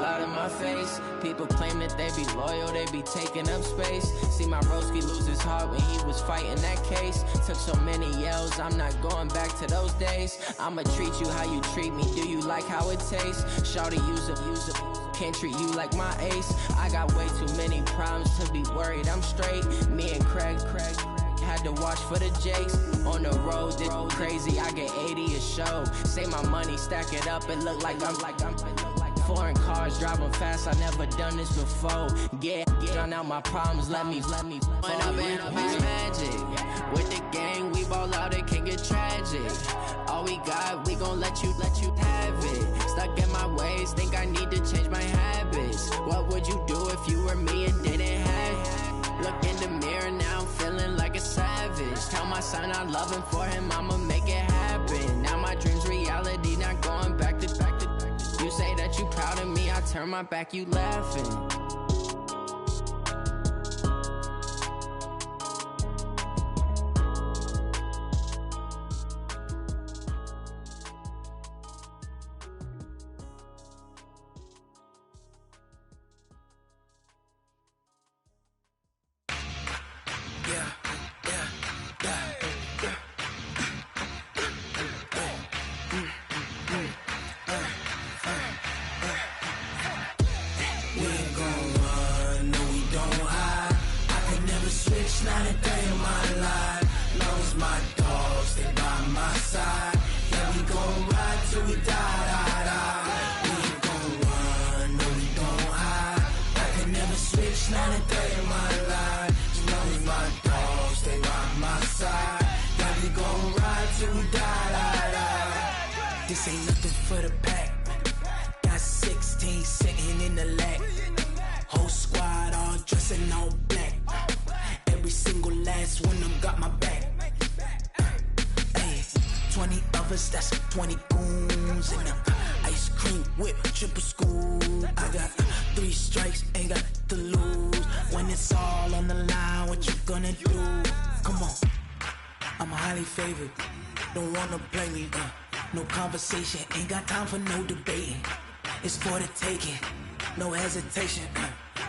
loud in my face. People claim that they be loyal, they be taking up space. See my broski lose his heart when he was fighting that case. Took so many yells, I'm not going back to those days. I'ma treat you how you treat me, do you like how it tastes? Shawty, use a can't treat you like my ace. I got way too many problems to be worried, I'm straight. Me and Craig had to watch for the Jakes. On the road, this crazy, I get 80 a show. Say my money, stack it up, it look like I'm foreign cars, driving fast, I never done this before. Get drown out my problems, let me When up in magic, with the gang, we ball out, it can get tragic. All we got, we gon' let you have it. Stuck in my ways, think I need to change my habits. What would you do if you were me and didn't have it? Look in the mirror now, I'm feeling like a savage. Tell my son I love him, for him I'ma make it happen. Now my dream's reality, not going back to. You say that you proud of me, I turn my back, you laughing. This ain't nothing for the pack. Got 16 sitting in the lag. Whole squad all dressing all black. Every single last one of them got my back. Hey, 20 of us, that's 20 goons in the ice cream whip, triple scoop. I got 3 strikes, ain't got to lose. When it's all on the line, what you gonna do? Come on, I'm highly favored. Don't wanna play me, no conversation, ain't got time for no debating. It's for the taking, no hesitation.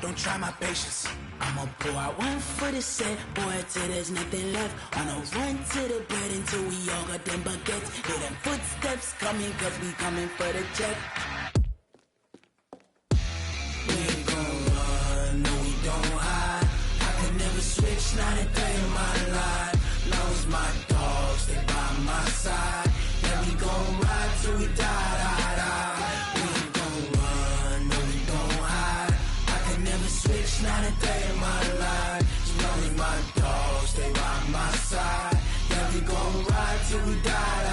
Don't try my patience. I'ma pour out one for the set, boy, till there's nothing left. On a run to the bread until we all got them baguettes. Hear them footsteps coming, cause we coming for the check. We ain't gon' run, no we don't hide. I could never switch, not a day in my life. Long as my dogs, stay by my side. Yeah, we gon' ride till we die. We ain't gon' run, no we don't hide. I could never switch, not a day in my life. As long as my dogs stay by my side. Yeah, we gon' ride till we die.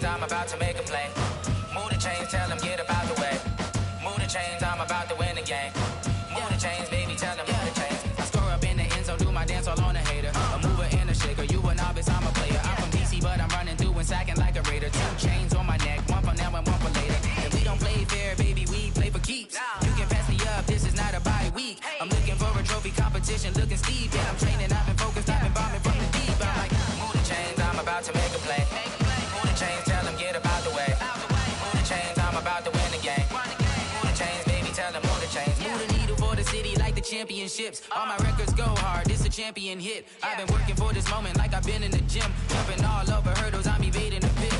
I'm about to make a play. Move the chains, tell them get about the way. Move the chains, I'm about to win the game. Move the chains, baby, tell them move the chains. I score up in the end zone, do my dance all on a hater. A mover and a shaker, you a novice, I'm a player. I'm from DC, but I'm running through and sacking like a raider. 2 chains on my neck, one for now and one for later. If we don't play fair, baby, we play for keeps. You can pass me up, this is not a bye week. I'm looking for a trophy competition, looking steep. Yeah, I'm training, I've been focused, I've been bombing from the deep. I'm like, move the chains, I'm about to make a play. Move the chains, tell them get about the way. Move the chains, I'm about to win the game. Move the chains, baby, tell them move the chains. Move the needle for the city like the championships. All my records go hard, this a champion hit. I've been working for this moment like I've been in the gym. Jumping all over hurdles, I'm evading the pit.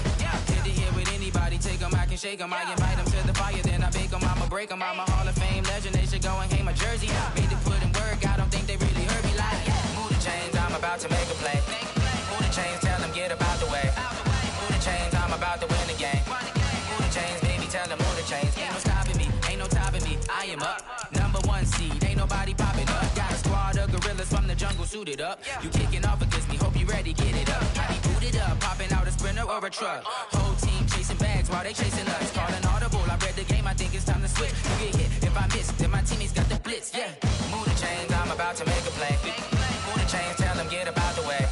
Hit to hit with anybody, take them, I can shake them. I invite them to the fire, then I bake them, I'ma break them. I'm a Hall of Fame legend, they should go and hang my jersey. Made to put in work, I don't think they really heard me like, move the chains, I'm about to make a play. Move the chains, tell them get about the way. Move the chains, I'm about to win the game. Move the chains, baby, tell them move the chains. Ain't no stopping me, ain't no topping me. I am up, #1 seed, ain't nobody popping up. Got a squad of gorillas from the jungle suited up. You kicking off against me, hope you ready, get it up. I be booted up, popping out a sprinter or a truck. Whole team chasing bags while they chasing us. Calling audible, I read the game, I think it's time to switch. You get hit, if I miss, then my teammates got the blitz, yeah. Move the chains, I'm about to make a play. Move the chains, tell them get about the way.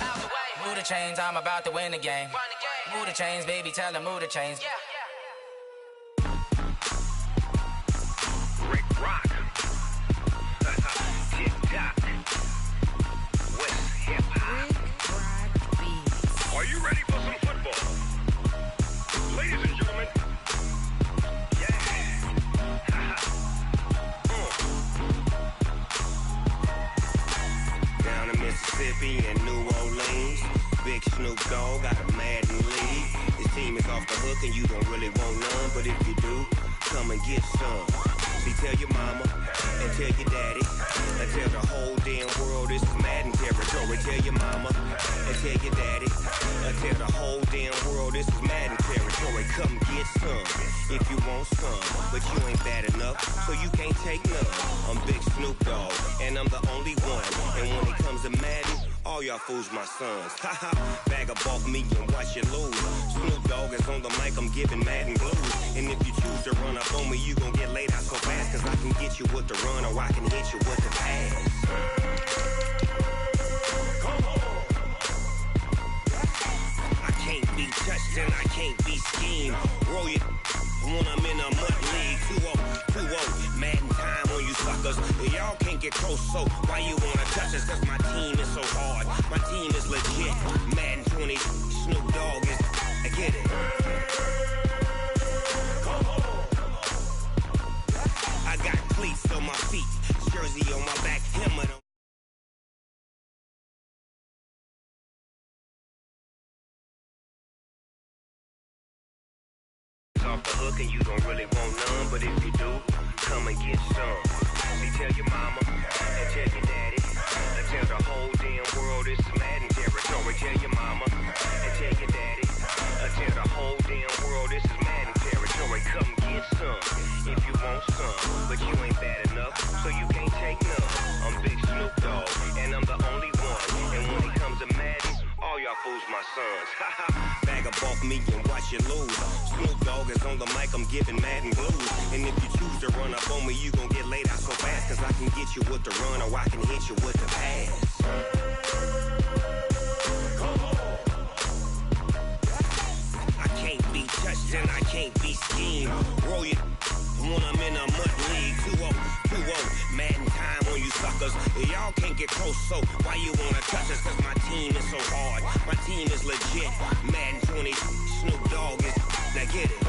Move the chains, I'm about to win the game. Move the chains, baby, tell them move the chains. Rick Rock. TikTok. West Hip Hop. Are you ready for some football? Ladies and gentlemen. Yeah. Down in Mississippi and New Orleans, Big Snoop Dogg got a Madden lead. His team is off the hook and you don't really want none, but if you do, come and get some. See, tell your mama and tell your daddy and tell the whole damn world this is Madden territory. Tell your mama and tell your daddy and tell the whole damn world this is Madden territory. Come get some if you want some, but you ain't bad enough, so you can't take none. I'm Big Snoop Dogg and I'm the only one, and when it comes to Madden, all y'all fools my sons. Haha, bag up off me and watch you lose. Snoop Dogg is on the mic, I'm giving Madden blues. And if you choose to run up on me, you gon' get laid out so fast, cause I can get you with the run or I can hit you with the pass. Come on. I can't be touched and I can't be schemed. Roll you when I'm in a mud league. 2-0, Madden time on you suckers. Y'all can't get close, so why you wanna touch us? Cause my team is so hard, my team is legit. Madden 20, Snoop Dogg is, I get it. Come on. I got cleats on my feet, jersey on my back, helmet on. Off the hook and you don't really want none, but if you do, come and get some. See, tell your mama and tell your daddy and tell the whole damn world this is Madden territory. Tell your mama and tell your daddy and tell the whole damn world this is Madden territory. Come get some if you want some, but you ain't bad enough, so you can't take none. I'm Big Snoop Dogg and I'm the only one, and when it comes to Madden, all y'all fools my sons. Haha, bag up off me and watch you lose. Snoop Dogg is on the mic, I'm giving Madden blues. And if you choose to run up on me, you gon' get laid out so fast, cause I can get you with the run or I can hit you with the pass. Come on. I can't be touched and I can't be schemed. Roll you when I'm in a mud league. 2-0, Madden time on you suckers. Y'all can't get close, so why you wanna touch us? Cause my team is so hard, my team is legit. Madden 20, Snoop Dogg is, now get it.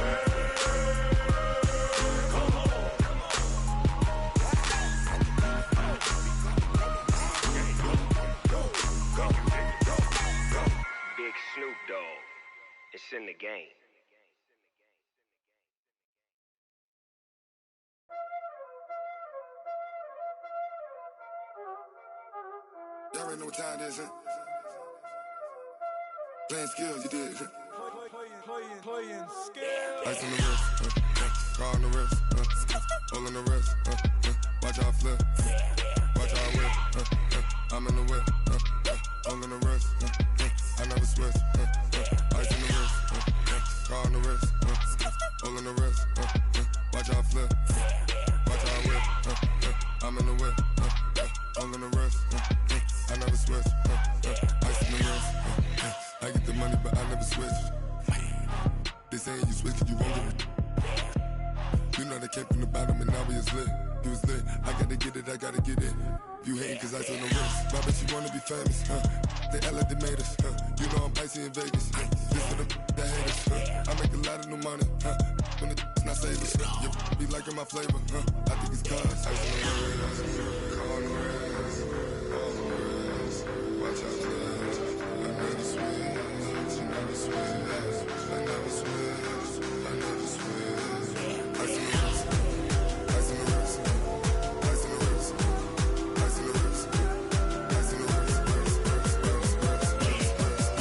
Come on. Go. Big Snoop Dogg, it's in the game. Y'all already know what time it is, huh? Playing skills, you did. Playing skills. Ice on the wrist, car on the wrist, hole in the wrist, watch how I flip, watch how I whip, I'm in the whip, hole in the wrist, I never switch, ice on the wrist, car on the wrist, hole in the wrist, watch how I flip, watch how I whip, I'm in the whip, hole in the wrist, I never switch, ice on the wrist, I get the money but I never switch. They saying you switch cause you won't get it. You know they came from the bottom and now we is lit. You was lit, I gotta get it, I gotta get it. You hating cause ice on the wrist. Why bet you wanna be famous, huh? They act like they made us, huh? You know I'm icy in Vegas, this for the that hate us, huh? I make a lot of new money, huh? When it's not savers, you be liking my flavor, huh? I think it's cause ice on the wrist, car on the wrist, all the wrist, watch out for this. I never switch, I never switch. I never switch, I never switch. Ice on the wrist, ice on the wrist, ice on the wrist, ice on the wrist, ice on the wrist,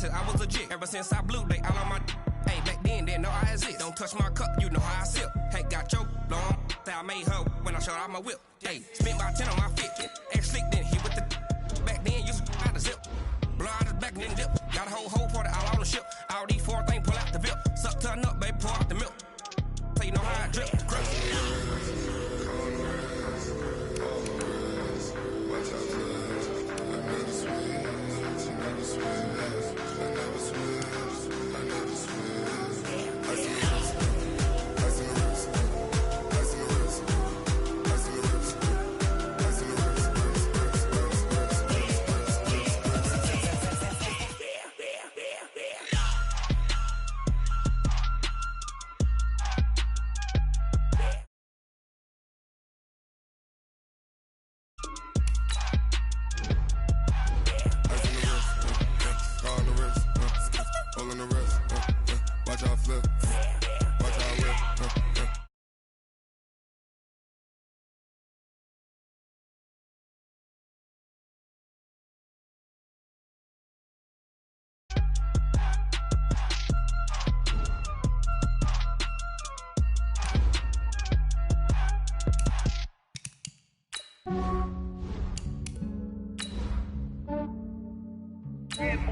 said I was legit. Ever since I blew, they all on my. Hey, back then, didn't know I exist. Don't touch my cup, you know how I sip. Hey, got your long. Say I made her when I showed out my whip. Hey, spent my 10 on my fit. Ex-slick, then hit with the. Back then, used to out the zip. Blow out his back and then dip. Got a whole party all on the ship. All these 4 things, pull out the VIP. Suck to a nut, baby, pour out the milk. So you know how I drip.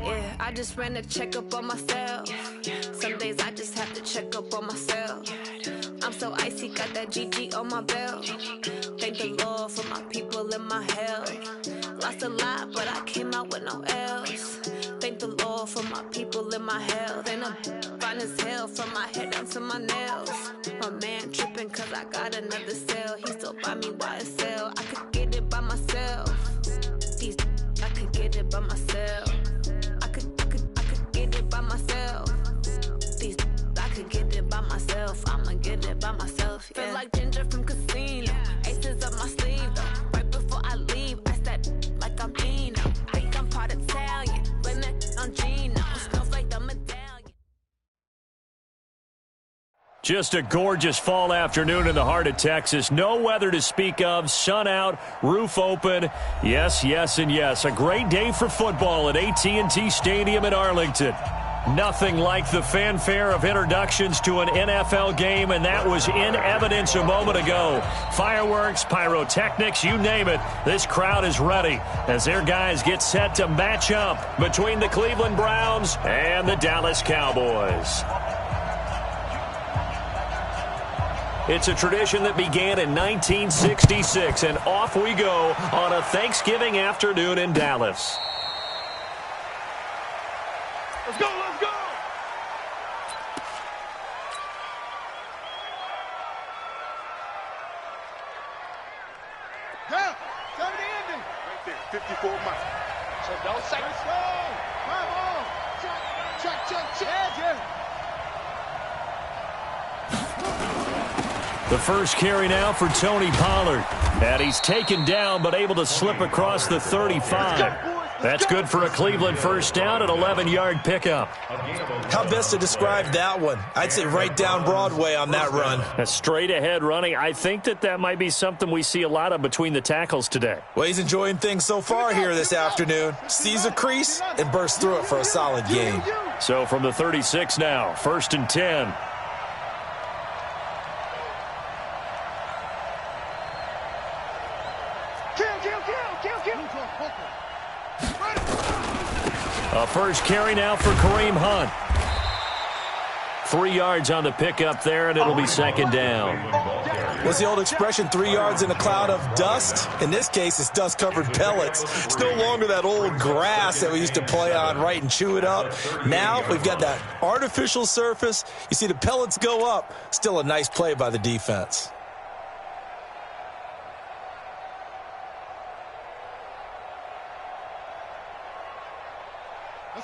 Yeah, I just ran a checkup on myself. Some days I just have to check up on myself. I'm so icy, got that GG on my belt. Thank the Lord for my people and my health. Lost a lot, but I came out with no L's. Thank the Lord for my people and my health. And I'm fine as hell from my head down to my nails. My man tripping cause I got another cell. He still buy me YSL. I could get it by myself. These I could get it by myself. I could get it by myself. These I could get it by myself. I'ma get it by myself. Yeah. Feel like Ginger from Casino. Aces up my sleeve though. Right before I leave, I step like I'm Dino. Think I'm part Italian. Blame that on Gino. Smells like the medallion. Just a gorgeous fall afternoon in the heart of Texas. No weather to speak of. Sun out, roof open. Yes, yes, and yes. A great day for football at AT&T Stadium in Arlington. Nothing like the fanfare of introductions to an NFL game, and that was in evidence a moment ago. Fireworks, pyrotechnics, you name it. This crowd is ready as their guys get set to match up between the Cleveland Browns and the Dallas Cowboys. It's a tradition that began in 1966, and off we go on a Thanksgiving afternoon in Dallas. Let's go, let's go! Yeah, 70 ending. Right there, 54 miles. So don't say. Let's go! Come on! Check. Yeah. The first carry now for Tony Pollard. And he's taken down but able to slip across the 35. That's good for a Cleveland first down, an 11-yard pickup. How best to describe that one? I'd say right down Broadway on that run. A straight-ahead running. I think that might be something we see a lot of between the tackles today. Well, he's enjoying things so far here this afternoon. Sees a crease and bursts through it for a solid gain. So from the 36 now, 1st and 10. A first carry now for Kareem Hunt. 3 yards on the pickup there, and it'll be second down. What's the old expression, 3 yards in a cloud of dust? In this case, it's dust-covered pellets. It's no longer that old grass that we used to play on, right, and chew it up. Now we've got that artificial surface. You see the pellets go up. Still a nice play by the defense.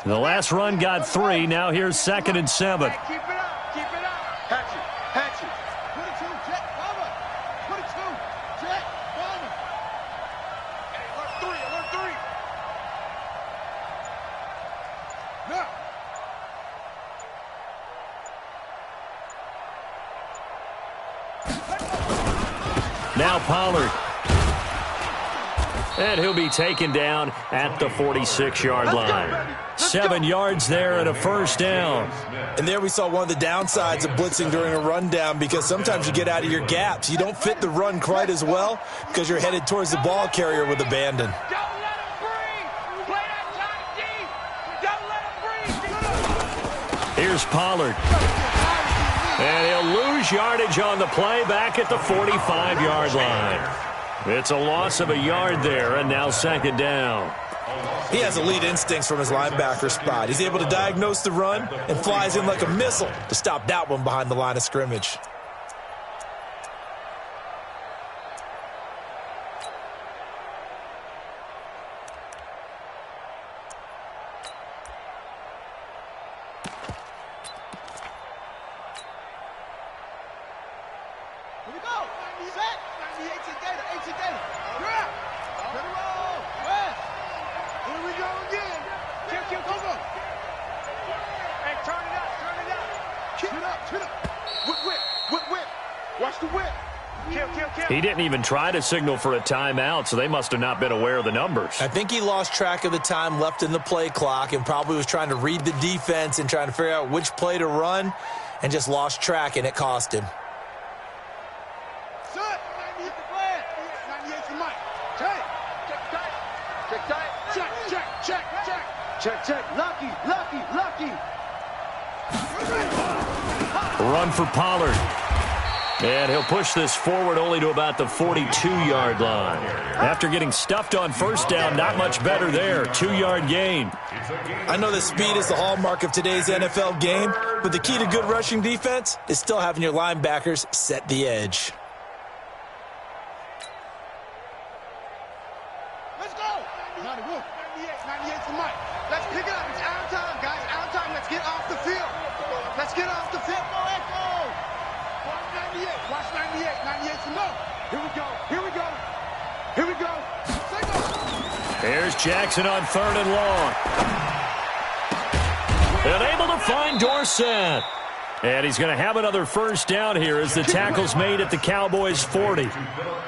The last run got 3. Now here's 2nd and 7. Keep it up. Hatch it. 22, jet, bomber. 22, jet, bomber. Hey, alert 3. Now. Now Pollard. And he'll be taken down at the 46-yard line. 7 yards there and a first down. And there we saw one of the downsides of blitzing during a rundown, because sometimes you get out of your gaps. You don't fit the run quite as well because you're headed towards the ball carrier with abandon. Here's Pollard. And he'll lose yardage on the play back at the 45-yard line. It's a loss of a yard there, and now second down. He has elite instincts from his linebacker spot. He's able to diagnose the run and flies in like a missile to stop that one behind the line of scrimmage. He didn't even try to signal for a timeout, so they must have not been aware of the numbers. I think he lost track of the time left in the play clock and probably was trying to read the defense and trying to figure out which play to run, and just lost track, and it cost him. Lucky. Run for Pollard. And he'll push this forward only to about the 42-yard line. After getting stuffed on first down, not much better there. 2-yard gain. I know that speed is the hallmark of today's NFL game, but the key to good rushing defense is still having your linebackers set the edge. Let's go. 98 for Mike. Let's pick it up. It's out of time, guys. Out of time. Let's get off the field. Let's get off the field. Go, Echo. Watch 98. Watch 98. 98 for Mo. Here we go. Here's Jackson on 3rd and long. And able to find Dorsett. And he's going to have another first down here as the tackle's made at the Cowboys' 40.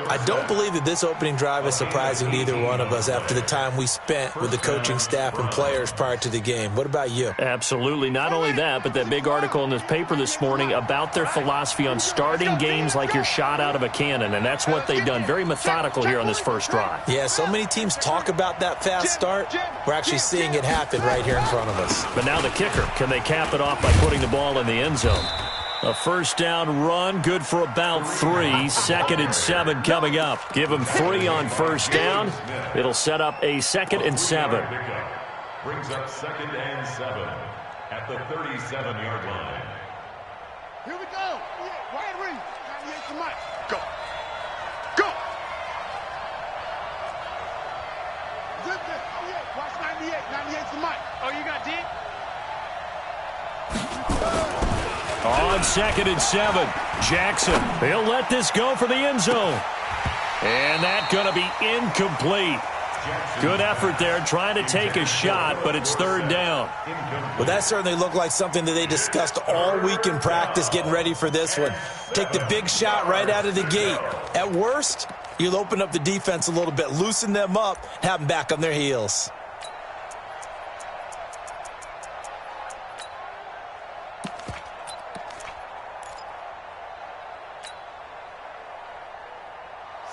I don't believe that this opening drive is surprising to either one of us after the time we spent with the coaching staff and players prior to the game. What about you? Absolutely. Not only that, but that big article in this paper this morning about their philosophy on starting games like you're shot out of a cannon, and that's what they've done. Very methodical here on this first drive. Yeah, so many teams talk about that fast start. We're actually seeing it happen right here in front of us. But now the kicker. Can they cap it off by putting the ball in the end zone? A first down run, good for about 3. 2nd and 7 coming up. Give them 3 on first down. It'll set up a 2nd and 7. Brings up 2nd and 7 at the 37-yard line. Here we go. Wide read. 98 for Mike. Go. Zip this. Watch 98. 98 for Mike. Oh, you got deep? On 2nd and 7, Jackson. He'll let this go for the end zone. And that's going to be incomplete. Good effort there, trying to take a shot, but it's 3rd down. Well, that certainly looked like something that they discussed all week in practice getting ready for this one. Take the big shot right out of the gate. At worst, you'll open up the defense a little bit, loosen them up, have them back on their heels.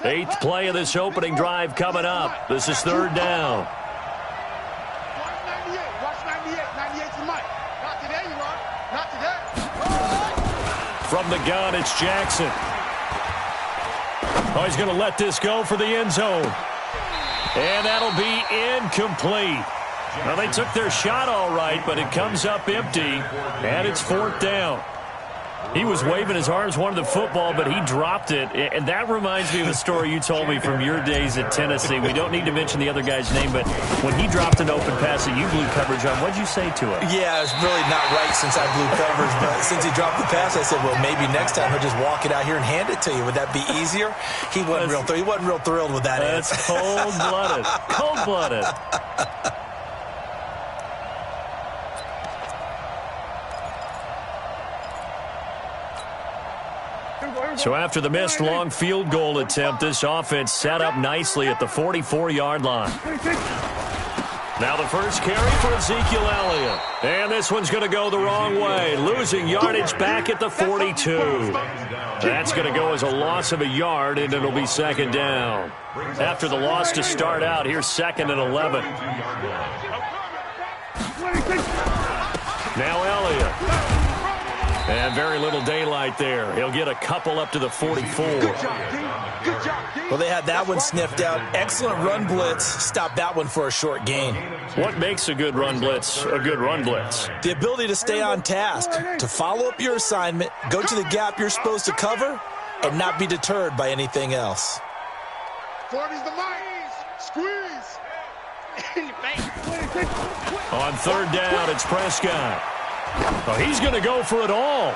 Eighth play of this opening drive coming up. This is 3rd down. Watch 98. Watch 98. 98 for Mike. Not today, you are. Not today. From the gun, it's Jackson. Oh, he's going to let this go for the end zone. And that'll be incomplete. Well, they took their shot all right, but it comes up empty, and it's 4th down. He was waving his arms, wanted the football, but he dropped it. And that reminds me of a story you told me from your days at Tennessee. We don't need to mention the other guy's name, but when he dropped an open pass that you blew coverage on, what'd you say to him? Yeah, it's really not right since I blew coverage, but since he dropped the pass, I said, well, maybe next time he'll just walk it out here and hand it to you. Would that be easier? He wasn't real thrilled with that answer. That's cold-blooded. Cold-blooded. So after the missed long field goal attempt, this offense set up nicely at the 44-yard line. Now the first carry for Ezekiel Elliott. And this one's going to go the wrong way, losing yardage back at the 42. That's going to go as a loss of a yard, and it'll be second down. After the loss to start out, here's 2nd and 11. Now Elliott. And very little daylight there. He'll get a couple up to the 44. Well, they had that one sniffed out. Excellent run blitz. Stopped that one for a short gain. What makes a good run blitz a good run blitz? The ability to stay on task, to follow up your assignment, go to the gap you're supposed to cover, and not be deterred by anything else. 40's the mic. Squeeze. In your face. On third down, it's Prescott. Oh, he's going to go for it all.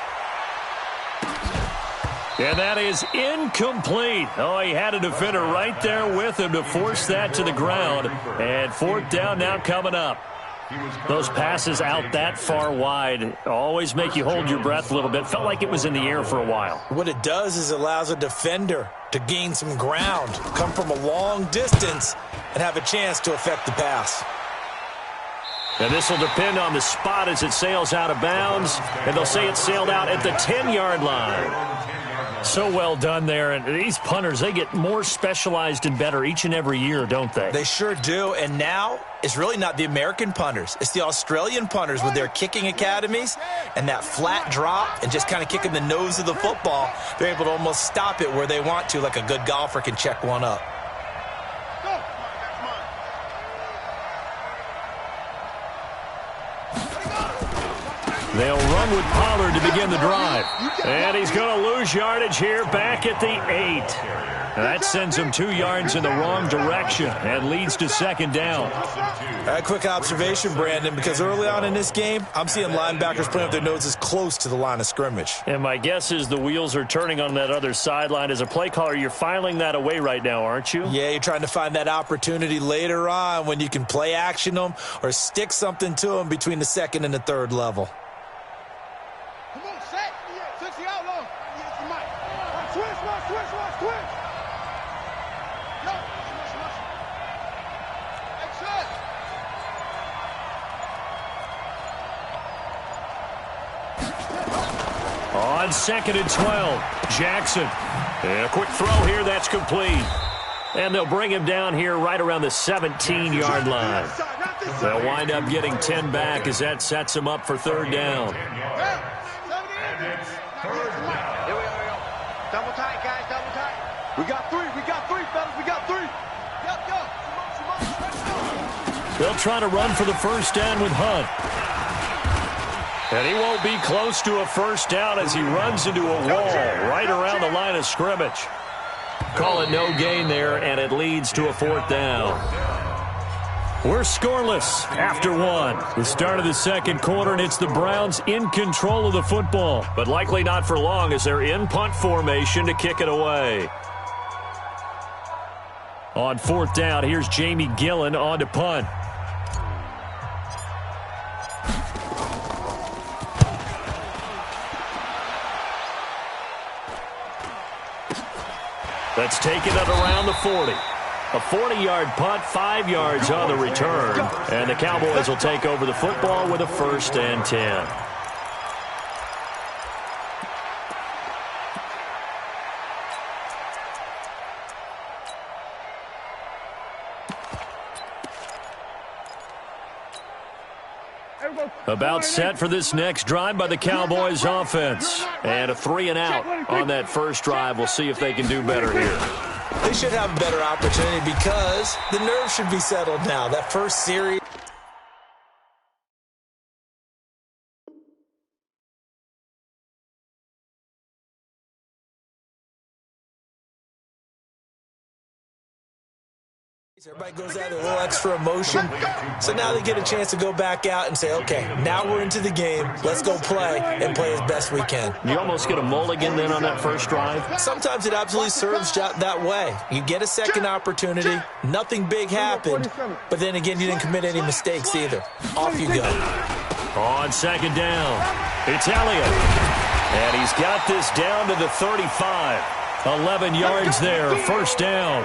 And that is incomplete. Oh, he had a defender right there with him to force that to the ground. And 4th down now coming up. Those passes out that far wide always make you hold your breath a little bit. Felt like it was in the air for a while. What it does is it allows a defender to gain some ground, come from a long distance, and have a chance to affect the pass. And this will depend on the spot as it sails out of bounds. And they'll say it sailed out at the 10-yard line. So well done there. And these punters, they get more specialized and better each and every year, don't they? They sure do. And now it's really not the American punters. It's the Australian punters with their kicking academies and that flat drop and just kind of kicking the nose of the football. They're able to almost stop it where they want to, like a good golfer can check one up. They'll run with Pollard to begin the drive. And he's going to lose yardage here back at the 8. That sends him 2 yards in the wrong direction and leads to 2nd down. A quick observation, Brandon, because early on in this game, I'm seeing linebackers putting up their noses close to the line of scrimmage. And my guess is the wheels are turning on that other sideline. As a play caller, you're filing that away right now, aren't you? Yeah, you're trying to find that opportunity later on when you can play action them or stick something to them between the 2nd and the 3rd level. On 2nd and 12, Jackson. A quick throw here, that's complete. And they'll bring him down here right around the 17-yard line. They'll wind up getting 10 back as that sets them up for 3rd down. Double tight, guys, double tight. We got 3, fellas, we got 3. Go. They'll try to run for the first down with Hunt. And he won't be close to a first down as he runs into a wall right around the line of scrimmage. Call it no gain there, and it leads to a 4th down. We're scoreless after 1. The start of the 2nd quarter, and it's the Browns in control of the football. But likely not for long as they're in punt formation to kick it away. On 4th down, here's Jamie Gillen on to punt. That's taken it around the 40. A 40-yard punt, 5 yards on the return. And the Cowboys will take over the football with a 1st and 10. About set for this next drive by the Cowboys offense. And a 3-and-out on that first drive. We'll see if they can do better here. They should have a better opportunity because the nerves should be settled now. That first series. Everybody goes out with a little extra emotion. So now they get a chance to go back out and say, okay, now we're into the game. Let's go play and play as best we can. You almost get a mulligan then on that first drive? Sometimes it absolutely serves that way. You get a second opportunity. Nothing big happened. But then again, you didn't commit any mistakes either. Off you go. On 2nd down, it's Elliott. And he's got this down to the 35. 11 yards there, first down.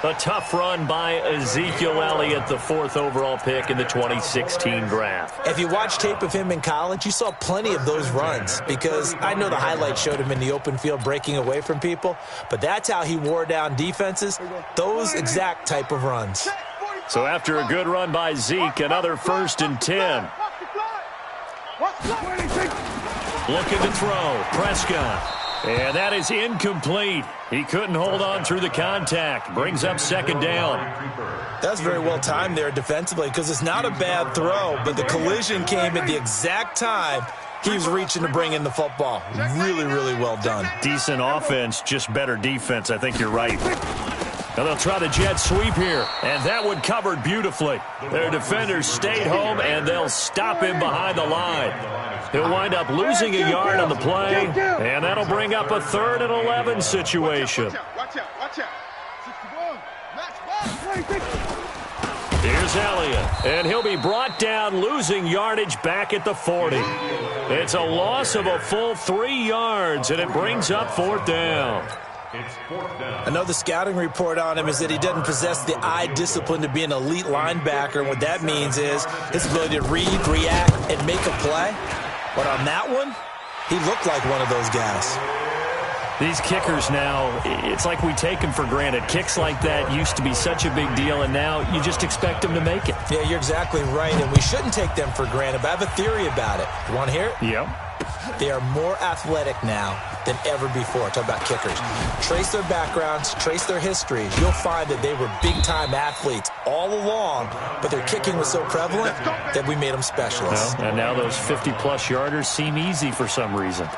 A tough run by Ezekiel Elliott, the 4th overall pick in the 2016 draft. If you watch tape of him in college, you saw plenty of those runs because I know the highlights showed him in the open field breaking away from people, but that's how he wore down defenses, those exact type of runs. So after a good run by Zeke, another 1st and 10. Looking to throw, Prescott. And that is incomplete. He couldn't hold on through the contact. Brings up 2nd down. That's very well timed there defensively because it's not a bad throw, but the collision came at the exact time he was reaching to bring in the football. Really, really well done. Decent offense, just better defense. I think you're right. Now they'll try the jet sweep here, and that one covered beautifully. Their defenders stayed home, and they'll stop him behind the line. He'll wind up losing a yard on the play, and that'll bring up a 3rd and 11 situation. Watch out. 61. Here's Elliott, and he'll be brought down, losing yardage back at the 40. It's a loss of a full 3 yards, and it brings up 4th down. I know the scouting report on him is that he doesn't possess the eye discipline to be an elite linebacker, and what that means is his ability to read, react, and make a play. But on that one, he looked like one of those guys. These kickers now, it's like we take them for granted. Kicks like that used to be such a big deal, and now you just expect them to make it. Yeah, you're exactly right, and we shouldn't take them for granted, but I have a theory about it. You want to hear it? Yep. They are more athletic now than ever before. Talk about kickers. Trace their backgrounds, trace their history. You'll find that they were big-time athletes all along, but their kicking was so prevalent that we made them specialists. Well, and now those 50-plus yarders seem easy for some reason.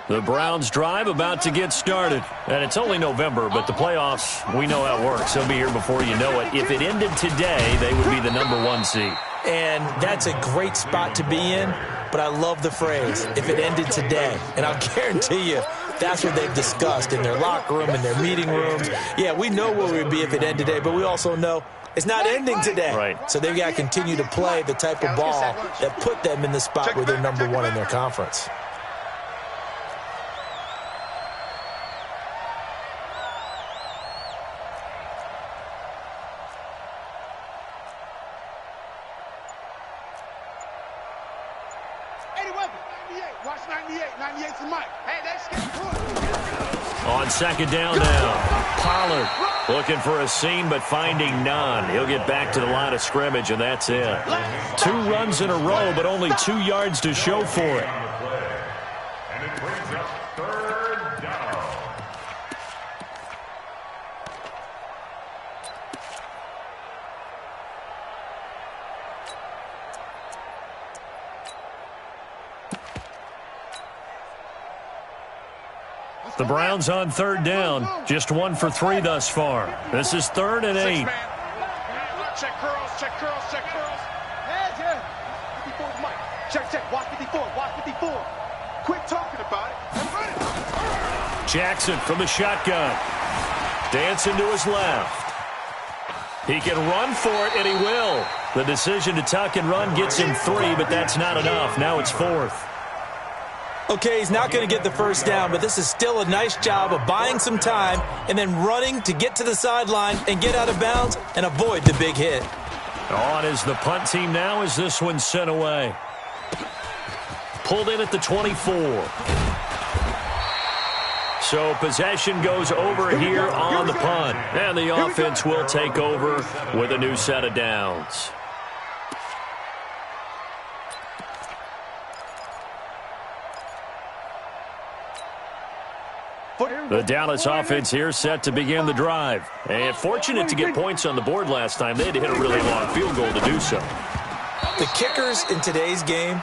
The Browns' drive about to get started. And it's only November, but the playoffs, we know how it works. They'll be here before you know it. If it ended today, they would be the #1 seed. And that's a great spot to be in, but I love the phrase, if it ended today. And I'll guarantee you, that's what they've discussed in their locker room, in their meeting rooms. Yeah, we know where we'd be if it ended today, but we also know it's not ending today. Right. So they've got to continue to play the type of ball that put them in the spot where they're #1 in their conference. On 2nd down now, Pollard looking for a seam but finding none. He'll get back to the line of scrimmage, and that's it. 2 runs in a row, but only 2 yards to show for it. And it brings up 3rd down. The Browns on 3rd down, just 1 for 3 thus far. This is 3rd and 8. Check curls. Heads, yeah. 54 Mike. Check. Watch 54. Quit talking about it. Jackson from the shotgun. Dancing to his left. He can run for it, and he will. The decision to tuck and run gets him 3, but that's not enough. Now it's 4th. Okay, he's not going to get the first down, but this is still a nice job of buying some time and then running to get to the sideline and get out of bounds and avoid the big hit. On is the punt team now as this one's sent away. Pulled in at the 24. So possession goes over here on the punt. And the offense will take over with a new set of downs. The Dallas offense here set to begin the drive. And fortunate to get points on the board last time. They had to hit a really long field goal to do so. The kickers in today's game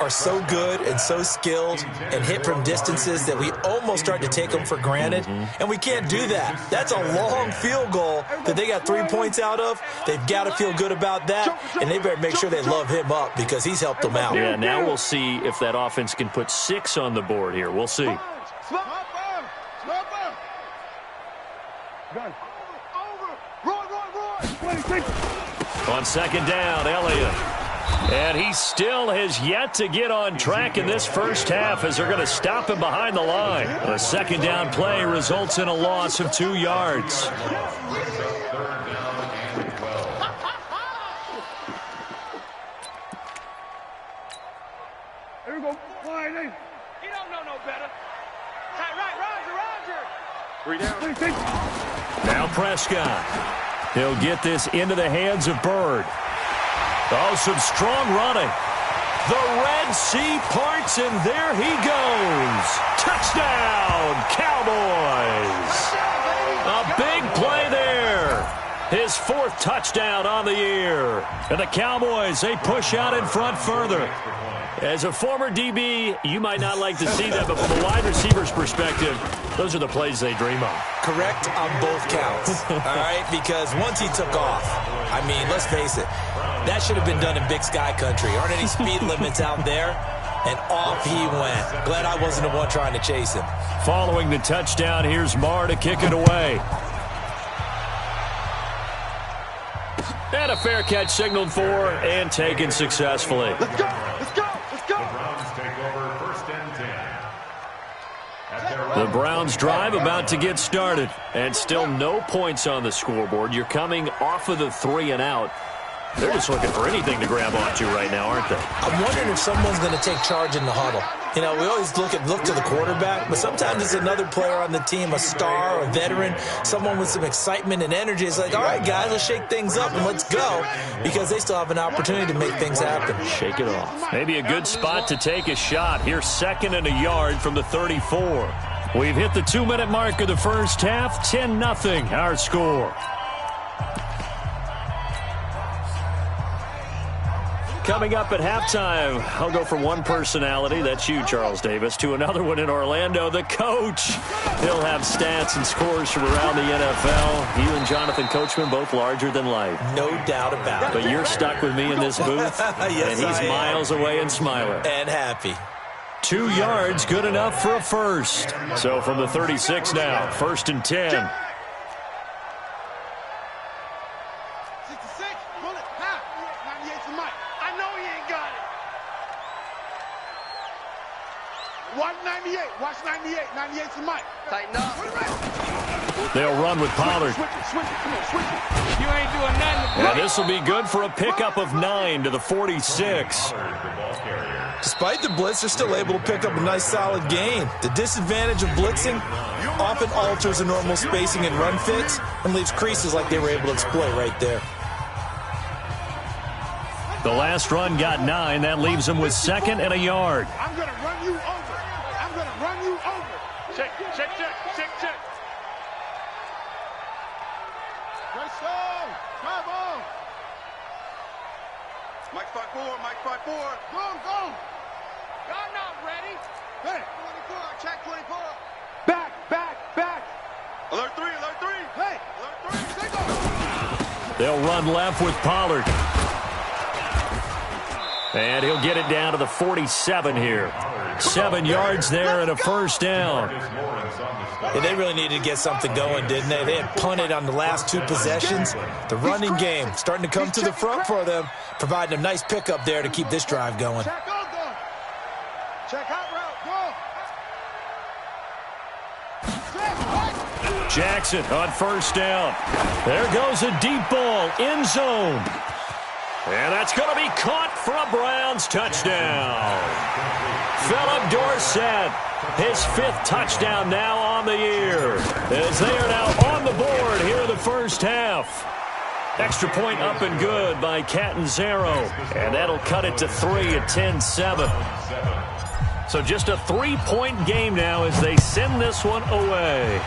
are so good and so skilled and hit from distances that we almost start to take them for granted. And we can't do that. That's a long field goal that they got 3 points out of. They've got to feel good about that, and they better make sure they love him up because he's helped them out. Yeah, now we'll see if that offense can put 6 on the board here. We'll see. On second down, Elliott. And he still has yet to get on track in this first half as they're going to stop him behind the line. A second down play results in a loss of 2 yards. Here we go. He don't know no better. Right, Roger. 3 down. Now Prescott. He'll get this into the hands of Bird. Oh, some strong running. The Red Sea parts, and there he goes. Touchdown, Cowboys. A big play there. His 4th touchdown on the year. And the Cowboys, they push out in front further. As a former DB, you might not like to see that, but from a wide receiver's perspective, those are the plays they dream of. Correct on both counts, all right? Because once he took off, I mean, let's face it, that should have been done in Big Sky country. Aren't any speed limits out there? And off he went. Glad I wasn't the one trying to chase him. Following the touchdown, here's Marr to kick it away. And a fair catch signaled for and taken successfully. Let's go. Let's go. Let's go. The Browns take over 1st and 10. The Browns drive about to get started. And still no points on the scoreboard. You're coming off of the 3 and out. They're just looking for anything to grab onto right now, aren't they? I'm wondering if someone's going to take charge in the huddle. You know, we always look to the quarterback, but sometimes it's another player on the team, a star, a veteran, someone with some excitement and energy. It's like, all right, guys, let's shake things up and let's go, because they still have an opportunity to make things happen. Shake it off. Maybe a good spot to take a shot. Here's 2nd and a yard from the 34. We've hit the 2-minute mark of the first half. 10-0 our score. Coming up at halftime, I'll go from one personality, that's you, Charles Davis, to another one in Orlando, the coach. He'll have stats and scores from around the NFL. You and Jonathan Coachman, both larger than life. No doubt about it. But you're stuck with me in this booth, yes, and he's miles away and smiling. And happy. 2 yards, good enough for a first. So from the 36 now, 1st and 10. Watch 98. 98's the mic. Tighten up. They'll run with Pollard. Switch it. Come on, switch it. You ain't doing nothing. And this will be good for a pickup of 9 to the 46. Despite the blitz, they're still able to pick up a nice solid gain. The disadvantage of blitzing often alters the normal spacing and run fits and leaves creases like they were able to exploit right there. The last run got 9. That leaves them with 2nd and a yard. I'm going to run you over. Check. Nice song. Drive on. Mike 5-4. Go. Y'all not ready. Hey. 24. Check 24. Back. Alert 3. Hey. Alert 3. Single. They'll run left with Pollard. And he'll get it down to the 47 here. 7 yards there and a first down. Yeah, they really needed to get something going, didn't they? They had punted on the last 2 possessions. The running game starting to come to the front for them, providing a nice pickup there to keep this drive going. Check out route. Go. Jackson on first down. There goes a deep ball, end zone. And that's going to be caught for a Browns touchdown. Philip Dorsett, his 5th touchdown now on the year, as they are now on the board here in the first half. Extra point up and good by Catanzaro, and that'll cut it to 3 at 10-7. So just a 3-point game now as they send this one away.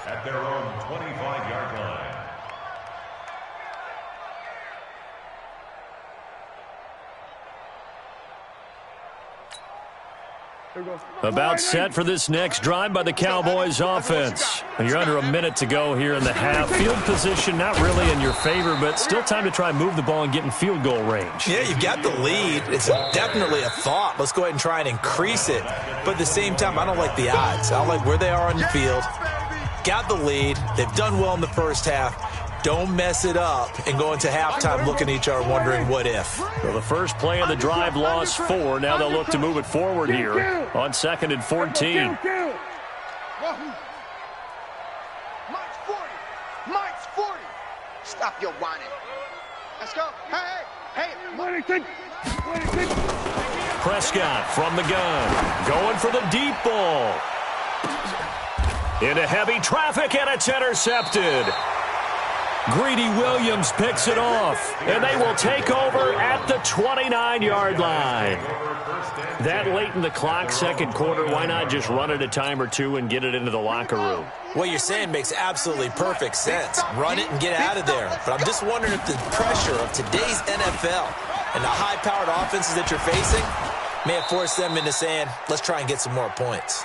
At their own 25-yard line. About set for this next drive by the Cowboys offense. You're under a minute to go here in the half. Field position not really in your favor, but still time to try and move the ball and get in field goal range. Yeah, you've got the lead. It's definitely a thought. Let's go ahead and try and increase it. But at the same time, I don't like the odds. I don't like where they are on the field. Got the lead. They've done well in the first half. Don't mess it up and go into halftime looking at each other wondering what if. So the first play of the drive lost 4. Now they'll look to move it forward here on 2nd and 14. Mike's 40. Mike's 40. Stop your whining. Let's go. Hey. Prescott from the gun. Going for the deep ball. Into heavy traffic, and it's intercepted. Greedy Williams picks it off, and they will take over at the 29-yard line. That late in the clock, second quarter, why not just run it a time or two and get it into the locker room? What you're saying makes absolutely perfect sense. Run it and get out of there. But I'm just wondering if the pressure of today's NFL and the high-powered offenses that you're facing may have forced them into saying, let's try and get some more points.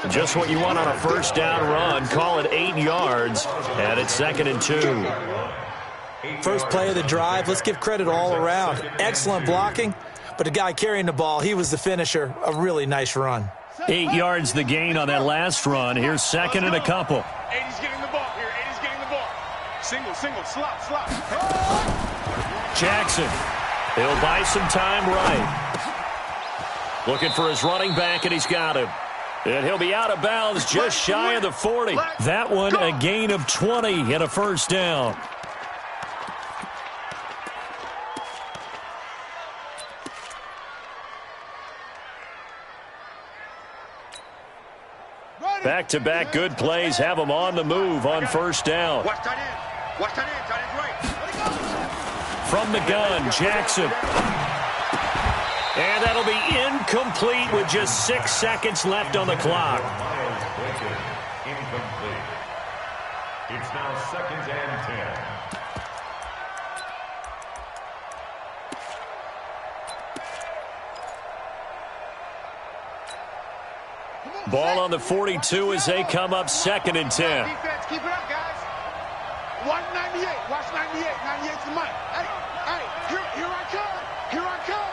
Just what you want on a first down run. Call it 8 yards, and it's 2nd and 2. First play of the drive, let's give credit all around. Excellent blocking, but the guy carrying the ball, he was the finisher. A really nice run. 8 yards the gain on that last run. Here's 2nd and a couple. 80's getting the ball here. 80's getting the ball. Single, slop. Jackson. He'll buy some time right. Looking for his running back, and he's got him. And he'll be out of bounds just shy of the 40. That one a gain of 20 and a first down. Back-to-back good plays have them on the move on first down. Watch tight end. Watch tight end. Tight end's right. From the gun, Jackson. And that'll be incomplete with just 6 seconds left on the clock. Incomplete. It's now 2nd and 10. Ball on the 42 as they come up 2nd and 10. Defense, keep it up, guys. Watch 98. Watch 98. 98's the mic. Hey, here I come. Here I come.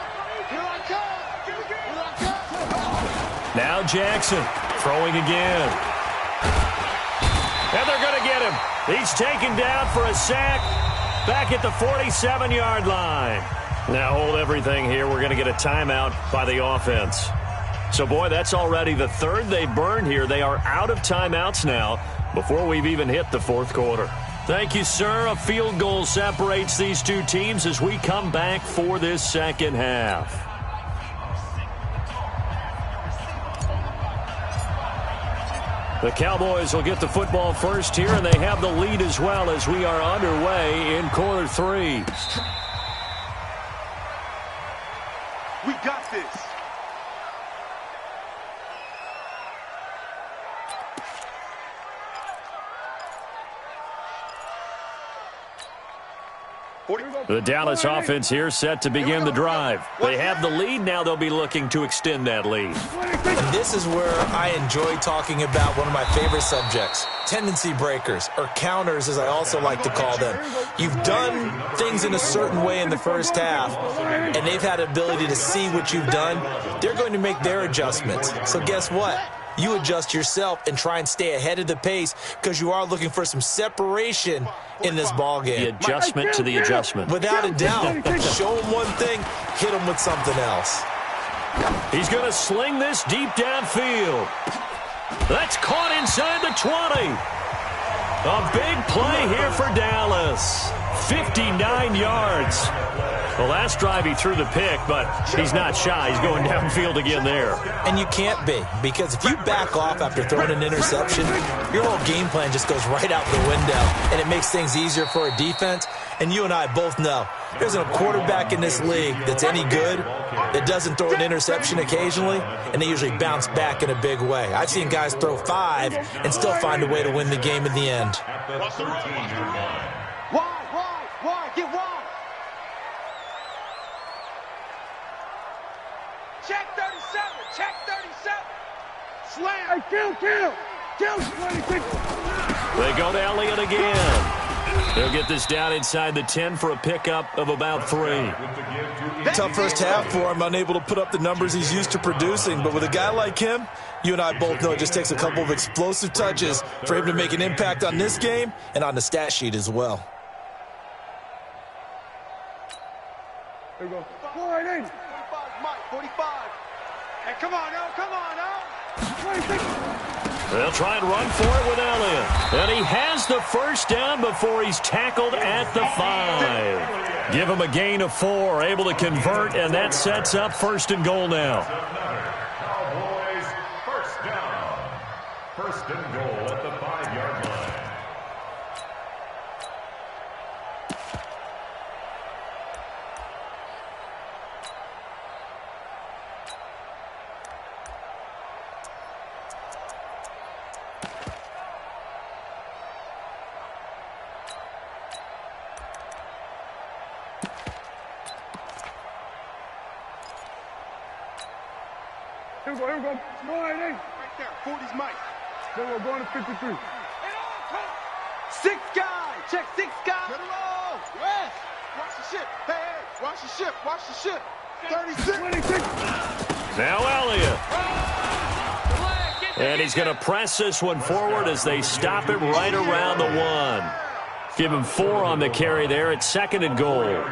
Now Jackson throwing again. And they're going to get him. He's taken down for a sack back at the 47-yard line. Now hold everything here. We're going to get a timeout by the offense. So, boy, that's already the third they've burned here. They are out of timeouts now before we've even hit the fourth quarter. Thank you, sir. A field goal separates these two teams as we come back for this second half. The Cowboys will get the football first here, and they have the lead as well as we are underway in quarter 3. We got this. The Dallas offense here set to begin the drive. They have the lead. Now they'll be looking to extend that lead. And this is where I enjoy talking about one of my favorite subjects, tendency breakers, or counters as I also like to call them. You've done things in a certain way in the first half, and they've had the ability to see what you've done. They're going to make their adjustments. So guess what? You adjust yourself and try and stay ahead of the pace because you are looking for some separation in this ball game. The adjustment to the adjustment. Without a doubt. Show them one thing, hit them with something else. He's going to sling this deep downfield. That's caught inside the 20. A big play here for Dallas. 59 yards. The last drive he threw the pick, but he's not shy. He's going downfield again there. And you can't be, because if you back off after throwing an interception, your whole game plan just goes right out the window, and it makes things easier for a defense. And you and I both know there's a quarterback in this league that's any good that doesn't throw an interception occasionally, and they usually bounce back in a big way. I've seen guys throw 5 and still find a way to win the game in the end. Wide, get wide. Check 37, check 37. Slam. Hey, kill. They go to Elliott again. They'll get this down inside the 10 for a pickup of about 3. Tough first half for him, unable to put up the numbers he's used to producing. But with a guy like him, you and I both know it just takes a couple of explosive touches for him to make an impact on this game and on the stat sheet as well. There we go. 480. 45, Mike, 45. Hey, come on now. 26. They'll try and run for it with Elliott. And he has the first down before he's tackled at the 5. Give him a gain of 4, able to convert, and that sets up 1st and goal now. Cowboys, first down. 1st and goal at the 5-yard line. Here we go. 480. Right there. 40's Mike. Then we're going to 53. 6 guys. Check 6 guys. Get it all. Yes. Watch the ship. Hey. Watch the ship. Watch the ship. 36. 26. Now Elliott. And he's going to press this one forward as they stop it right around the 1. Give him 4 on the carry there at 2nd and goal.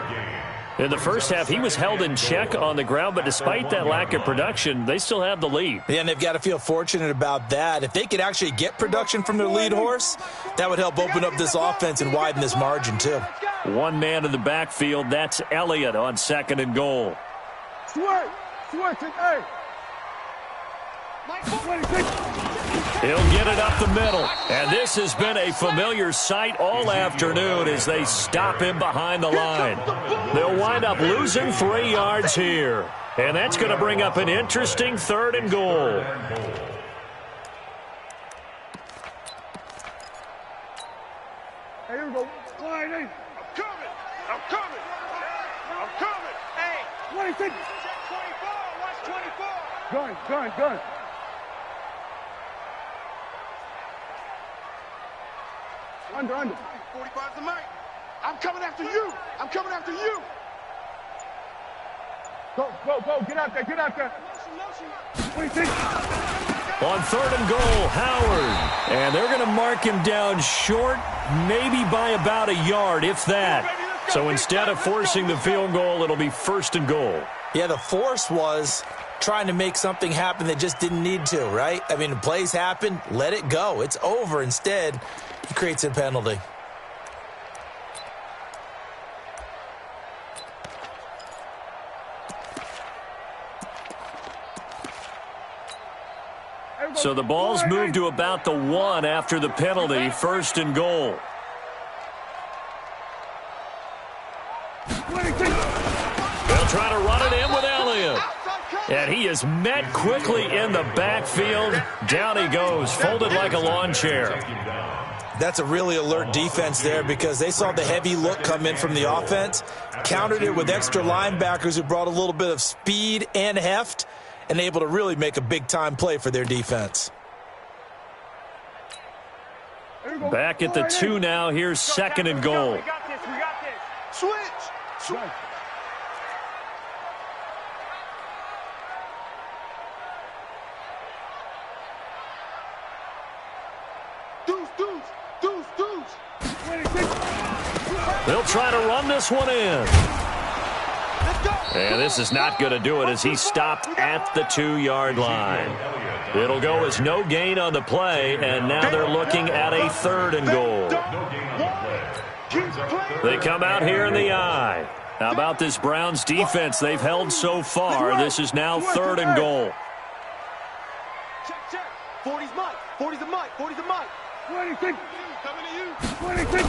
In the first half, he was held in check on the ground, but despite that lack of production, they still have the lead. Yeah, and they've got to feel fortunate about that. If they could actually get production from their lead horse, that would help open up this offense and widen this margin, too. One man in the backfield, that's Elliott on 2nd and goal. Switch, hey. He'll get it up the middle. And this has been a familiar sight all afternoon as they stop him behind the line. They'll wind up losing 3 yards here. And that's going to bring up an interesting 3rd and goal. Hey, here we go. Line 8. I'm coming. Hey. 26. Check 24. Watch 24. Gun. Under. 45's the mic. I'm coming after you. Go. Get out there. 26. On 3rd and goal, Howard. And they're going to mark him down short, maybe by about a yard, if that. So instead of forcing the field goal, it'll be 1st and goal. Yeah, the force was trying to make something happen that just didn't need to, right? I mean, plays happen, let it go. It's over. Instead, he creates a penalty. So the ball's moved to about the 1 after the penalty, 1st and goal. They'll try to run it in with Elliott. And he is met quickly in the backfield. Down he goes, folded like a lawn chair. That's a really alert defense there because they saw the heavy look come in from the offense, countered it with extra linebackers who brought a little bit of speed and heft, and able to really make a big-time play for their defense. Back at the 2 now. Here's 2nd and goal. We got this. Switch. Deuce. They'll try to run this one in. And this is not going to do it as he stopped at the 2-yard line. It'll go as no gain on the play, and now they're looking at a 3rd and goal. They come out here in the I. How about this Browns defense they've held so far? This is now 3rd and goal. Check. 40's the mic. 26. Coming to you. 26.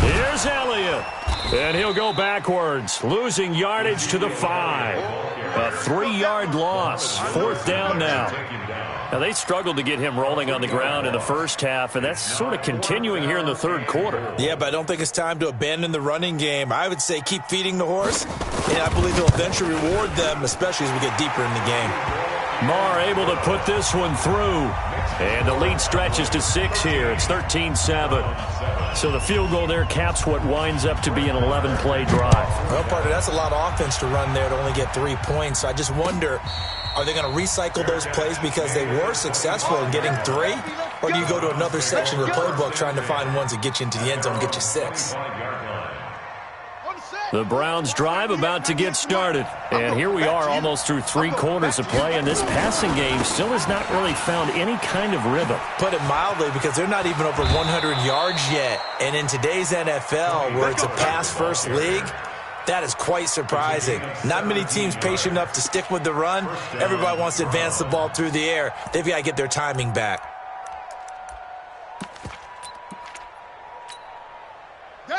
Here's Elliott. And he'll go backwards, losing yardage to the 5. A 3-yard loss. 4th down now. Now, they struggled to get him rolling on the ground in the first half, and that's sort of continuing here in the 3rd quarter. Yeah, but I don't think it's time to abandon the running game. I would say keep feeding the horse, and I believe he'll eventually reward them, especially as we get deeper in the game. Marr able to put this one through. And the lead stretches to 6 here. It's 13-7. So the field goal there caps what winds up to be an 11-play drive. Well, partner, that's a lot of offense to run there to only get 3 points. So I just wonder, are they going to recycle those plays because they were successful in getting 3? Or do you go to another section of the playbook trying to find ones that get you into the end zone and get you 6? The Browns drive about to get started. And here we are almost through 3 quarters of play, and this passing game still has not really found any kind of rhythm. Put it mildly, because they're not even over 100 yards yet. And in today's NFL, where it's a pass-first league, that is quite surprising. Not many teams patient enough to stick with the run. Everybody wants to advance the ball through the air. They've got to get their timing back.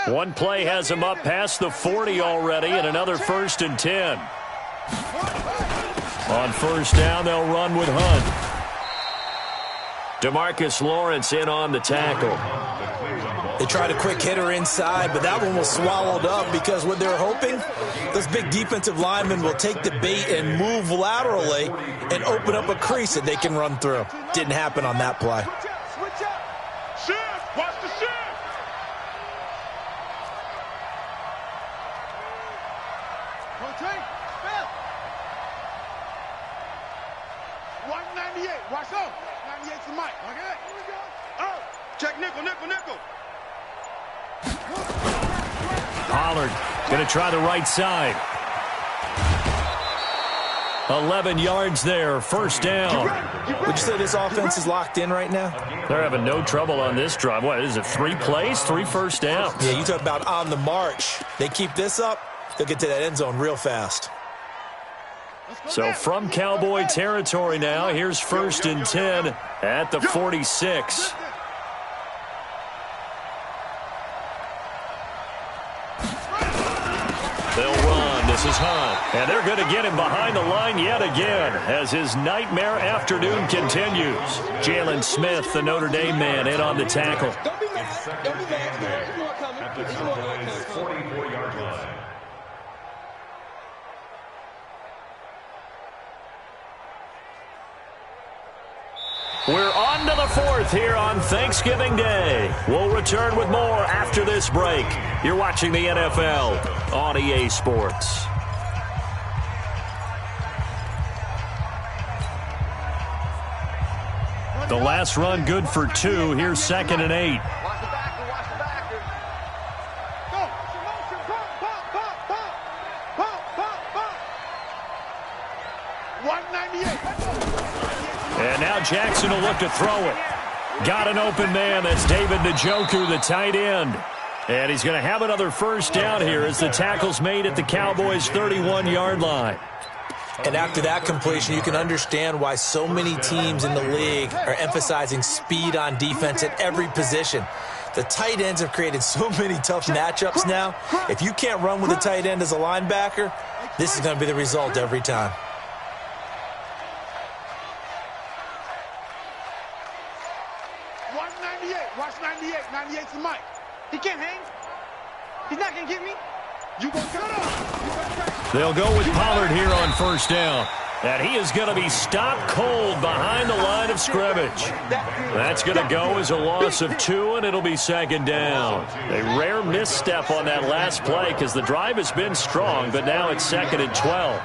One play has him up past the 40 already, and another 1st and 10. On first down, they'll run with Hunt. DeMarcus Lawrence in on the tackle. They tried a quick hitter inside, but that one was swallowed up because what they're hoping, those big defensive linemen will take the bait and move laterally and open up a crease that they can run through. Didn't happen on that play. Watch the shift. Rotate. Spell. 198. Watch out. 98's the mic. Okay. Here we go. Oh. Check nickel. Pollard going to try the right side. 11 yards there, 1st down. Would you say this offense is locked in right now? They're having no trouble on this drive. What is it, 3 plays, 3 first downs? Yeah, you talk about on the march. They keep this up, they'll get to that end zone real fast. So from Cowboy territory now, here's 1st and 10 at the 46. They'll run. This is Hunt. And they're going to get him behind the line yet again as his nightmare afternoon continues. Jalen Smith, the Notre Dame man, in on the tackle. At the Cowboys' 44-yard line. We're on to the 4th here on Thanksgiving Day. We'll return with more after this break. You're watching the NFL on EA Sports. The last run good for 2. Here's 2nd and 8. Watch the backer. Go. Motion. Pump. 198. And now Jackson will look to throw it. Got an open man. That's David Njoku, the tight end. And he's going to have another 1st down here as the tackle's made at the Cowboys' 31-yard line. And after that completion, you can understand why so many teams in the league are emphasizing speed on defense at every position. The tight ends have created so many tough matchups now. If you can't run with a tight end as a linebacker, this is going to be the result every time. Watch 98. 98's the mic. He can't hang. He's not going to get me. You going to cut. They'll go with Pollard here on 1st down. And he is going to be stopped cold behind the line of scrimmage. That's going to go as a loss of 2, and it'll be 2nd down. A rare misstep on that last play because the drive has been strong, but now it's 2nd and 12.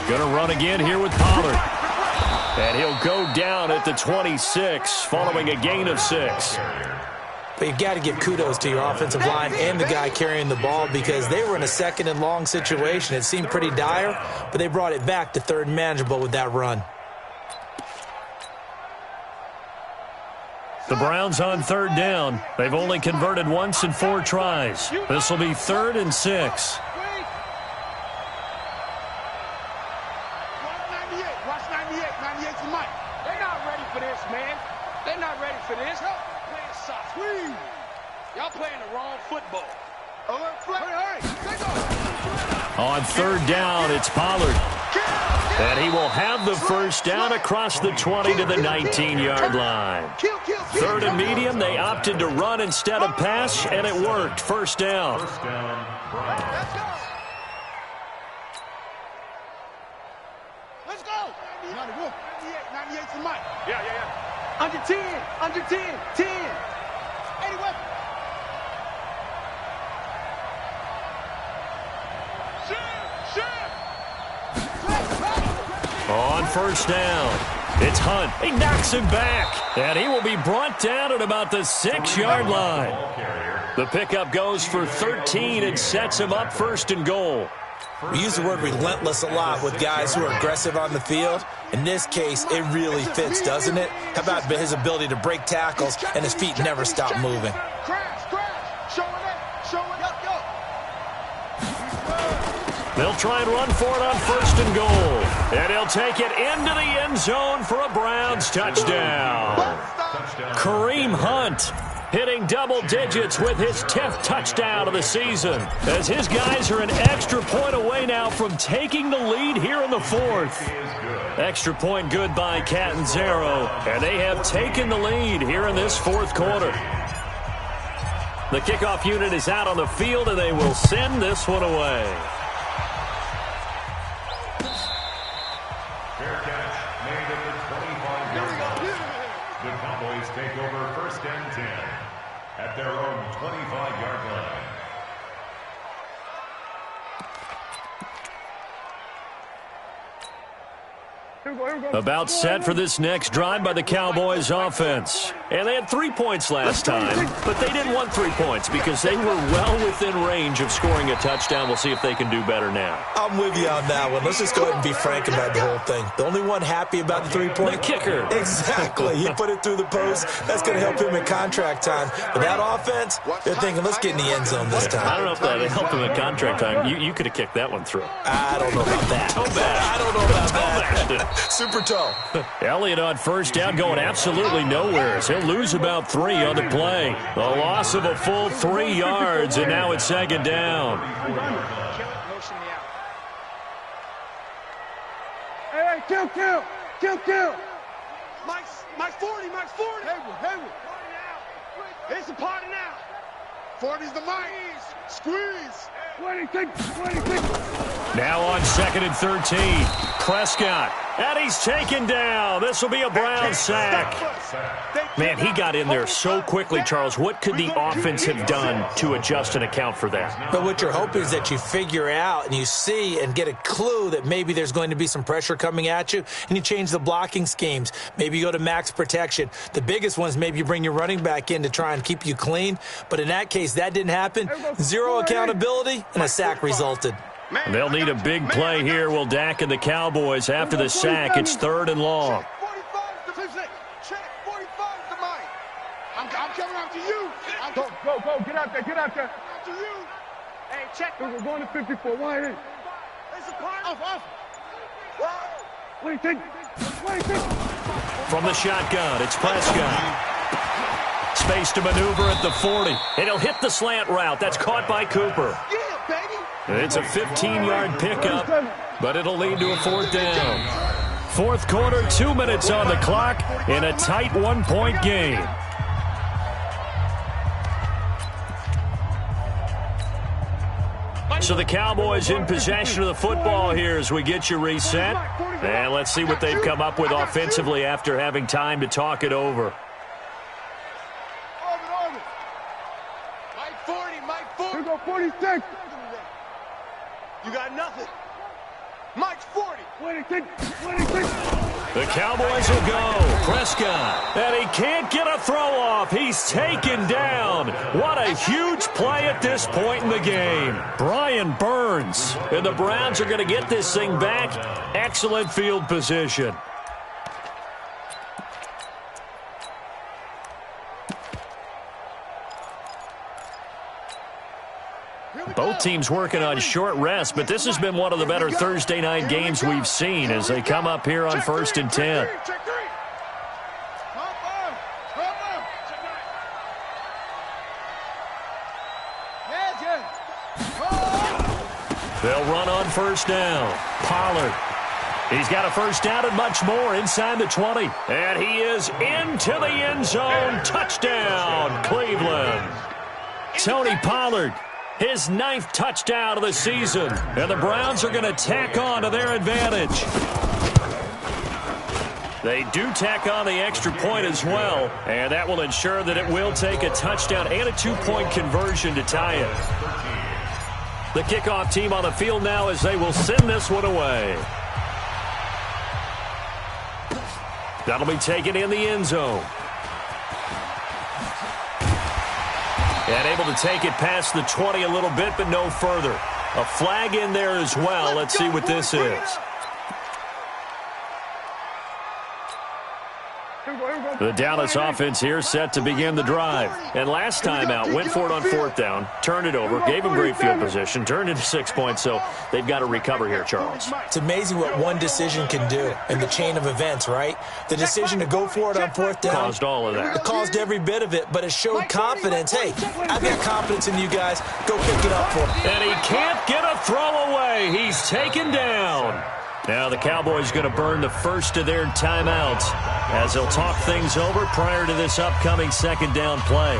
Going to run again here with Pollard. And he'll go down at the 26 following a gain of 6. But you've got to give kudos to your offensive line and the guy carrying the ball because they were in a 2nd and long situation. It seemed pretty dire, but they brought it back to 3rd and manageable with that run. The Browns on 3rd down. They've only converted once in 4 tries. This will be 3rd and 6. Y'all playing the wrong football. On 3rd down, it's Pollard. And he will have the first down across the 20 to the 19-yard line. Third and medium, they opted to run instead of pass, and it worked. First down. First down, Browns. Let's go. 98 for Mike. Yeah. Under 10. 10. 81. On first down, it's Hunt. He knocks him back, and he will be brought down at about the 6-yard line. The pickup goes for 13 and sets him up first and goal. We use the word relentless a lot with guys who are aggressive on the field. In this case, it really fits, doesn't it? How about his ability to break tackles and his feet never stop moving? Crash. Show it up. They'll try and run for it on first and goal. And he'll take it into the end zone for a Browns touchdown. Kareem Hunt hitting double digits with his 10th touchdown of the season, as his guys are an extra point away now from taking the lead here in the fourth. Extra point good by Catanzaro, and they have taken the lead here in this fourth quarter. The kickoff unit is out on the field, and they will send this one away. Fair catch made at the 25-yard line. The Cowboys take over first and 10 at their own 25-yard line. About set for this next drive by the Cowboys offense. And they had 3 points last time, but they didn't want 3 points because they were well within range of scoring a touchdown. We'll see if they can do better now. I'm with you on that one. Let's just go ahead and be frank about the whole thing. The only one happy about the 3-point? The kicker. Exactly. He put it through the post. That's going to help him in contract time. But that offense, they're thinking, let's get in the end zone this time. I don't know if that helped him in contract time. You could have kicked that one through. I don't know about that. Toe bash. I don't know about that. Super toe. Elliott on first down going absolutely nowhere. He'll lose about 3 on the play. A loss of a full 3 yards, and now it's second down. Hey, kill. Mike 40. Hayward. It's a party now. 40's the Mike. Squeeze. 26. Now on second and 13. Prescott. And he's taken down. This will be a Brown sack. Man, he got in there so quickly, Charles. What could the offense have done to adjust and account for that? But what you're hoping is that you figure out and you see and get a clue that maybe there's going to be some pressure coming at you, and you change the blocking schemes. Maybe you go to max protection. The biggest one is maybe you bring your running back in to try and keep you clean. But in that case, that didn't happen. Zero accountability, and a sack resulted. They'll need a big play here, will Dak and the Cowboys after the sack. It's third and long. 45 to Mike. I'm coming after you. Go. Get out there. After you. Hey, check. We're going to 54. Why is it? It's a part. Off. What do you think? From the shotgun, it's Prescott. Space to maneuver at the 40. And he'll hit the slant route. That's caught by Cooper. Yeah, baby. It's a 15-yard pickup, but it'll lead to a fourth down. Fourth quarter, 2 minutes on the clock in a tight 1-point game. So the Cowboys in possession of the football here as we get you reset. And let's see what they've come up with offensively after having time to talk it over. Mike 40. Here go 46. You got nothing. Mike's 40. 26. The Cowboys will go. Prescott. And he can't get a throw off. He's taken down. What a huge play at this point in the game. Brian Burns. And the Browns are going to get this thing back. Excellent field position. Both teams working on short rest, but this has been one of the better Thursday night games we've seen as they come up here on first and 10. They'll run on first down. Pollard He's got a first down and much more inside the 20. And he is into the end zone. Touchdown, Cleveland. Tony Pollard, his 9th touchdown of the season. And the Browns are going to tack on to their advantage. They do tack on the extra point as well, and that will ensure that it will take a touchdown and a 2-point conversion to tie it. The kickoff team on the field now as they will send this one away. That'll be taken in the end zone. And able to take it past the 20 a little bit, but no further. A flag in there as well. Let's see what this is. The Dallas offense here set to begin the drive. And last time out, went for it on 4th down, turned it over, gave them great field position, turned into 6 points, so they've got to recover here, Charles. It's amazing what one decision can do in the chain of events, right? The decision to go for it on 4th down caused all of that. It caused every bit of it, but it showed confidence. Hey, I've got confidence in you guys. Go pick it up for me. And he can't get a throw away. He's taken down. Now the Cowboys going to burn the first of their timeouts as they'll talk things over prior to this upcoming 2nd down play.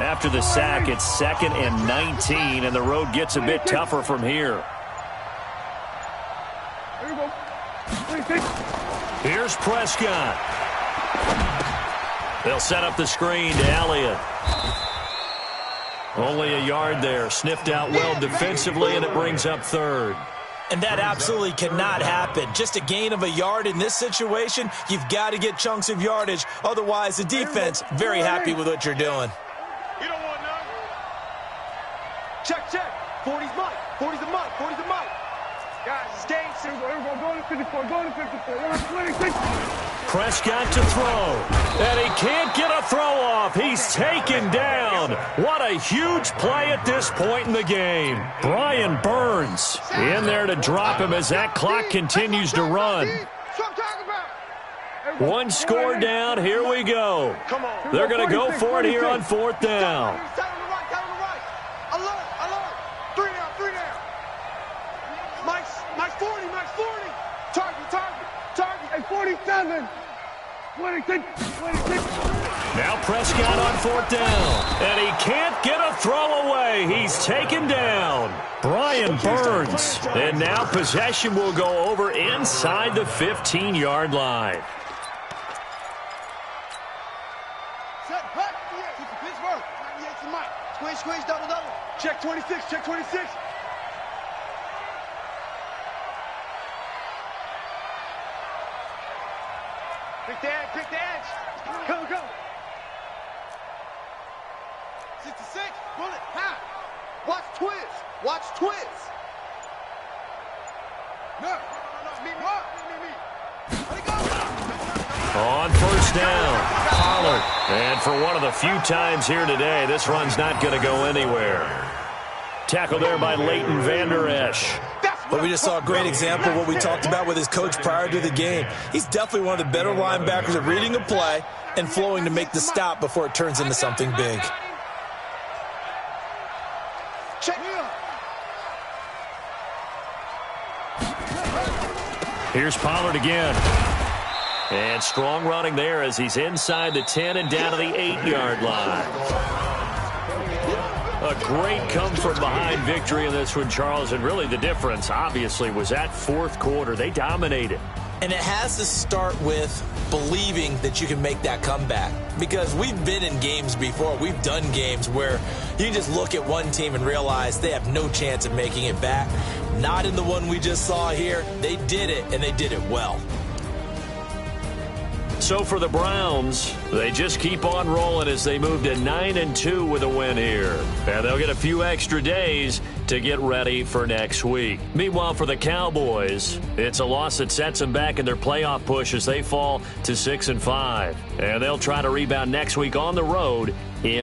After the sack, it's 2nd and 19, and the road gets a bit tougher from here. Here's Prescott. They'll set up the screen to Elliott. Only a yard there. Sniffed out well defensively, and it brings up 3rd. And that absolutely cannot happen. Just a gain of a yard in this situation, you've got to get chunks of yardage. Otherwise, the defense, very happy with what you're doing. Check, check. 40's Mike. 40's the Mike. 40's the Mike. Guys, it's game. Go to 54. Go to 54. Prescott to throw. And he can't get a throw off. He's taken down. What a huge play at this point in the game. Brian Burns in there to drop him as that clock continues to run. One score down. Here we go. They're going to go for it here on 4th down. Mike's 40, Mike's 40. Target. Hey, 47. 26. Now Prescott on 4th down. And he can't get a throw away. He's taken down. Brian Burns. And now possession will go over inside the 15-yard line. Set, hut. Pittsburgh. 98 to Mike. Squeeze, double. Check 26. Pick the edge. Go. 66. Bullet. High. Watch twist. No. Me. Let it go. On 1st down, Pollard. And for one of the few times here today, this run's not going to go anywhere. Tackle there by Leighton Vander Esch. But we just saw a great example of what we talked about with his coach prior to the game. He's definitely one of the better linebackers at reading a play and flowing to make the stop before it turns into something big. Here's Pollard again. And strong running there as he's inside the 10 and down to the 8-yard line. A great come-from-behind victory in this one, Charles, and really the difference, obviously, was that 4th quarter. They dominated. And it has to start with believing that you can make that comeback. Because we've been in games before. We've done games where you just look at one team and realize they have no chance of making it back. Not in the one we just saw here. They did it, and they did it well. so for the Browns, they just keep on rolling as they move to 9-2 with a win here. And they'll get a few extra days to get ready for next week. Meanwhile, for the Cowboys, it's a loss that sets them back in their playoff push as they fall to 6-5. And they'll try to rebound next week on the road in